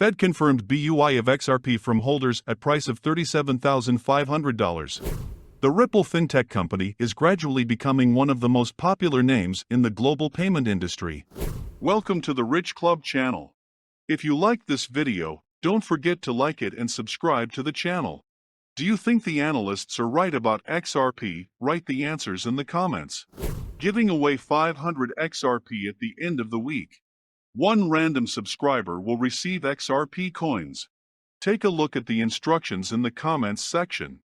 Fed confirmed BUI of XRP from holders at price of $37,500. The Ripple fintech company is gradually becoming one of the most popular names in the global payment industry. Welcome to the Rich Club channel. If you liked this video, don't forget to like it and subscribe to the channel. Do you think the analysts are right about XRP? Write the answers in the comments. Giving away 500 XRP at the end of the week. One random subscriber will receive XRP coins. Take a look at the instructions in the comments section.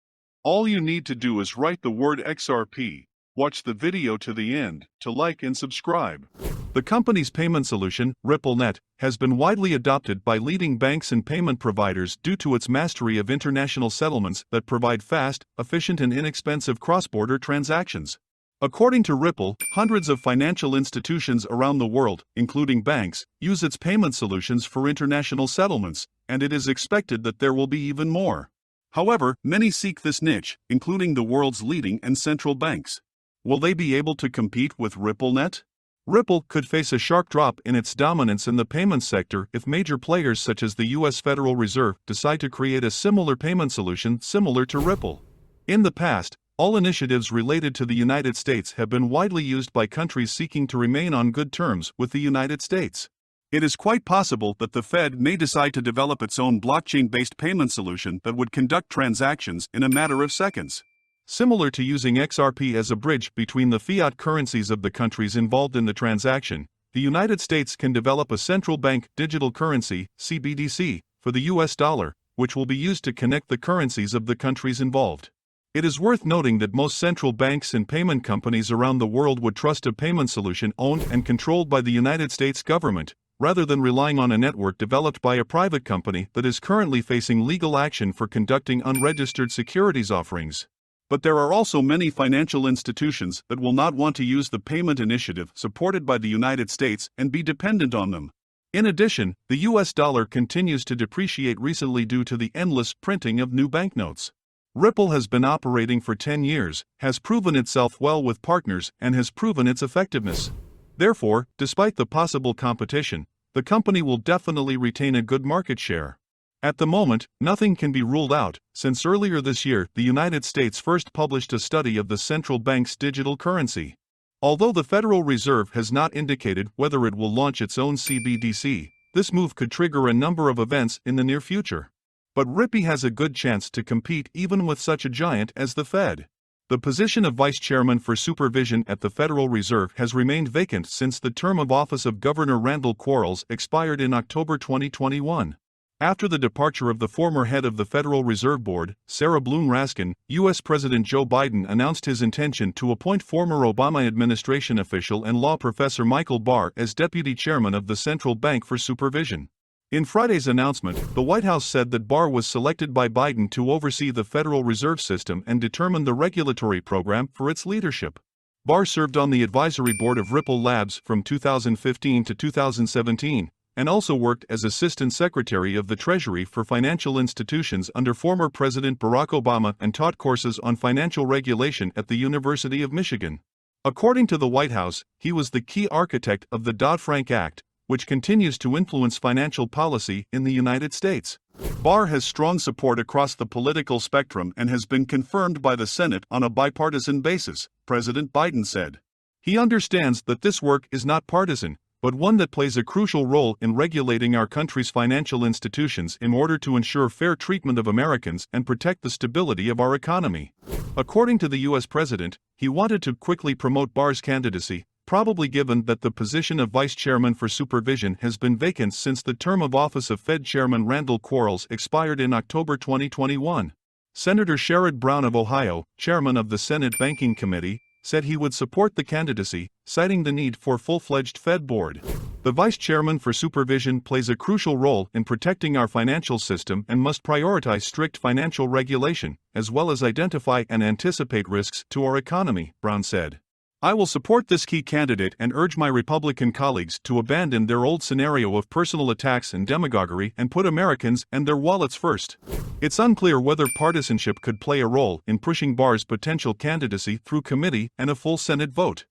All you need to do is write the word XRP, watch the video to the end, to like and subscribe. The company's payment solution, RippleNet, has been widely adopted by leading banks and payment providers due to its mastery of international settlements that provide fast, efficient and inexpensive cross-border transactions. According to Ripple, hundreds of financial institutions around the world, including banks, use its payment solutions for international settlements, and it is expected that there will be even more. However, many seek this niche, including the world's leading and central banks. Will they be able to compete with RippleNet? Ripple could face a sharp drop in its dominance in the payment sector if major players such as the U.S. Federal Reserve decide to create a similar payment solution similar to Ripple. In the past, all initiatives related to the United States have been widely used by countries seeking to remain on good terms with the United States. It is quite possible that the Fed may decide to develop its own blockchain-based payment solution that would conduct transactions in a matter of seconds. Similar to using XRP as a bridge between the fiat currencies of the countries involved in the transaction, the United States can develop a central bank digital currency, CBDC, for the US dollar, which will be used to connect the currencies of the countries involved. It is worth noting that most central banks and payment companies around the world would trust a payment solution owned and controlled by the United States government, rather than relying on a network developed by a private company that is currently facing legal action for conducting unregistered securities offerings. But there are also many financial institutions that will not want to use the payment initiative supported by the United States and be dependent on them. In addition, the US dollar continues to depreciate recently due to the endless printing of new banknotes. Ripple has been operating for 10 years, has proven itself well with partners, and has proven its effectiveness. Therefore, despite the possible competition, the company will definitely retain a good market share. At the moment, nothing can be ruled out, since earlier this year the United States first published a study of the central bank's digital currency. Although the Federal Reserve has not indicated whether it will launch its own CBDC, this move could trigger a number of events in the near future. But Ripple has a good chance to compete even with such a giant as the Fed. The position of Vice Chairman for Supervision at the Federal Reserve has remained vacant since the term of office of Governor Randall Quarles expired in October 2021. After the departure of the former head of the Federal Reserve Board, Sarah Bloom Raskin, U.S. President Joe Biden announced his intention to appoint former Obama administration official and law professor Michael Barr as deputy chairman of the Central Bank for Supervision. In Friday's announcement, the White House said that Barr was selected by Biden to oversee the Federal Reserve System and determine the regulatory program for its leadership. Barr served on the advisory board of Ripple Labs from 2015 to 2017, and also worked as Assistant Secretary of the Treasury for Financial Institutions under former President Barack Obama and taught courses on financial regulation at the University of Michigan. According to the White House, he was the key architect of the Dodd-Frank Act, which continues to influence financial policy in the United States. Barr has strong support across the political spectrum and has been confirmed by the Senate on a bipartisan basis, President Biden said. He understands that this work is not partisan, but one that plays a crucial role in regulating our country's financial institutions in order to ensure fair treatment of Americans and protect the stability of our economy. According to the U.S. President, he wanted to quickly promote Barr's candidacy, probably given that the position of Vice Chairman for Supervision has been vacant since the term of office of Fed Chairman Randall Quarles expired in October 2021. Senator Sherrod Brown of Ohio, chairman of the Senate Banking Committee, said he would support the candidacy, citing the need for a full-fledged Fed board. The Vice Chairman for Supervision plays a crucial role in protecting our financial system and must prioritize strict financial regulation, as well as identify and anticipate risks to our economy, Brown said. I will support this key candidate and urge my Republican colleagues to abandon their old scenario of personal attacks and demagoguery and put Americans and their wallets first. It's unclear whether partisanship could play a role in pushing Barr's potential candidacy through committee and a full Senate vote.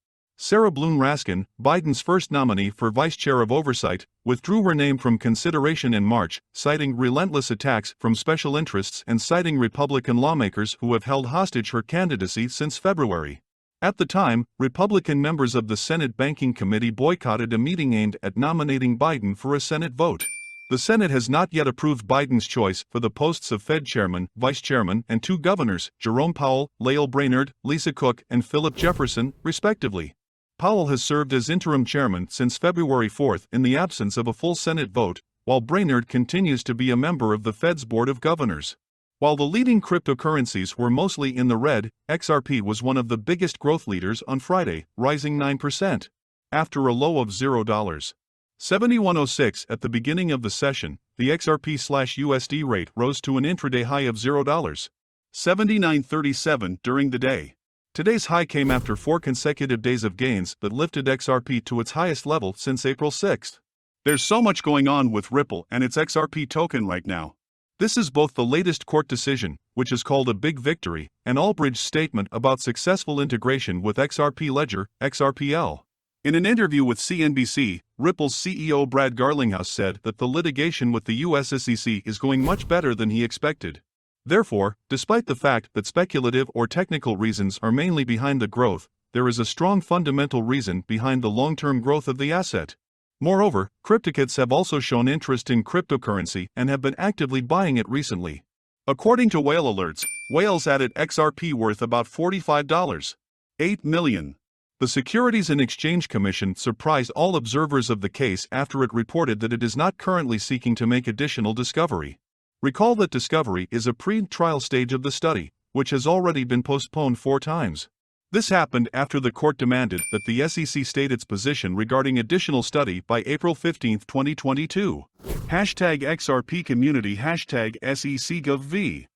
Sarah Bloom Raskin, Biden's first nominee for vice chair of oversight, withdrew her name from consideration in March, citing relentless attacks from special interests and citing Republican lawmakers who have held hostage her candidacy since February. At the time, Republican members of the Senate Banking Committee boycotted a meeting aimed at nominating Biden for a Senate vote. The Senate has not yet approved Biden's choice for the posts of Fed chairman, vice chairman, and 2 governors, Jerome Powell, Lael Brainerd, Lisa Cook, and Philip Jefferson, respectively. Powell has served as interim chairman since February 4 in the absence of a full Senate vote, while Brainerd continues to be a member of the Fed's Board of Governors. While the leading cryptocurrencies were mostly in the red, XRP was one of the biggest growth leaders on Friday, rising 9%. After a low of $0.7106 at the beginning of the session, the XRP/USD rate rose to an intraday high of $0.7937 during the day. Today's high came after 4 consecutive days of gains that lifted XRP to its highest level since April 6. There's so much going on with Ripple and its XRP token right now. This is both the latest court decision, which is called a big victory, and Albridge's statement about successful integration with XRP Ledger, XRPL. In an interview with CNBC, Ripple's CEO Brad Garlinghouse said that the litigation with the US SEC is going much better than he expected. Therefore, despite the fact that speculative or technical reasons are mainly behind the growth, there is a strong fundamental reason behind the long-term growth of the asset. Moreover, CryptoKits have also shown interest in cryptocurrency and have been actively buying it recently. According to Whale Alerts, whales added XRP worth about $45.8 million. The Securities and Exchange Commission surprised all observers of the case after it reported that it is not currently seeking to make additional discovery. Recall that discovery is a pre-trial stage of the study, which has already been postponed 4 times. This happened after the court demanded that the SEC state its position regarding additional study by April 15, 2022. #XRP community #SECGovV.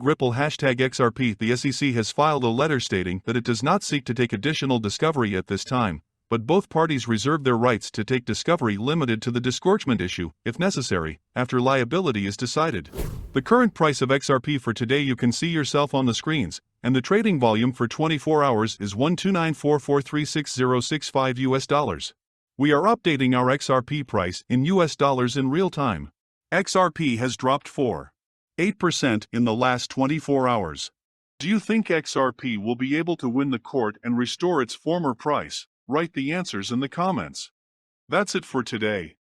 #Ripple #XRP. The SEC has filed a letter stating that it does not seek to take additional discovery at this time, but both parties reserve their rights to take discovery limited to the disgorgement issue, if necessary, after liability is decided. The current price of XRP for today you can see yourself on the screens, and the trading volume for 24 hours is $1294436.065 US. We are updating our XRP price in US dollars in real time. XRP has dropped 4.8% in the last 24 hours. Do you think XRP will be able to win the court and restore its former price? Write the answers in the comments. That's it for today.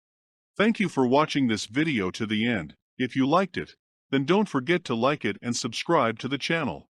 Thank you for watching this video to the end. If you liked it, then don't forget to like it and subscribe to the channel.